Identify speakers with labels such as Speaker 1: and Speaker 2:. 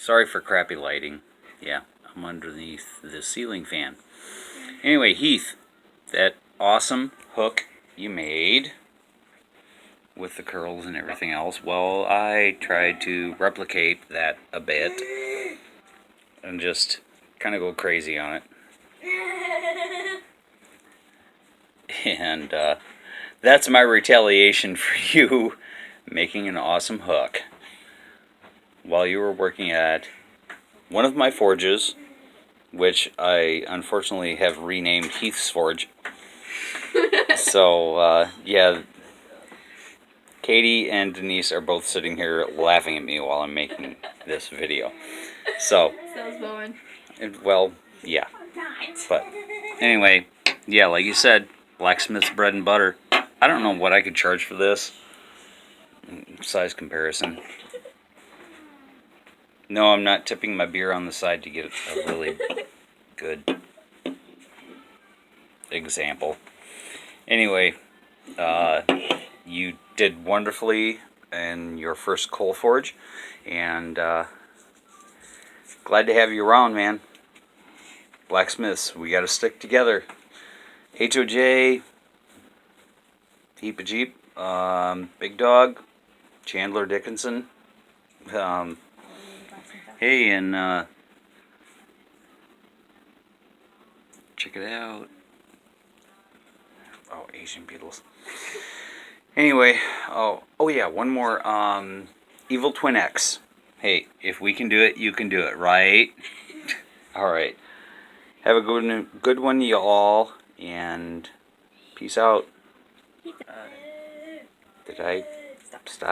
Speaker 1: Sorry for crappy lighting. Yeah, I'm underneath the ceiling fan. Anyway, Heath, that awesome hook you made with the curls and everything else, well, I tried to replicate that a bit and just kind of go crazy on it. And that's my retaliation for you making an awesome hook while you were working at one of my forges, which I unfortunately have renamed Heath's Forge. So, yeah, Katie and Denise are both sitting here laughing at me while I'm making this video. So, well, yeah. But anyway, yeah, like you said, blacksmith's bread and butter. I don't know what I could charge for this. Size comparison. No, I'm not tipping my beer on the side to get a really good example. Anyway, you did wonderfully in your first coal forge, and glad to have you around, man. Blacksmiths, we gotta stick together. HOJ, Heap of Jeep, Big Dog, Chandler Dickinson. Hey, and check it out. Oh, Asian Beatles. Anyway, oh yeah, one more. eviltwinX. Hey, if we can do it, you can do it, right? All right. Have a good one, y'all, and peace out. Did I stop?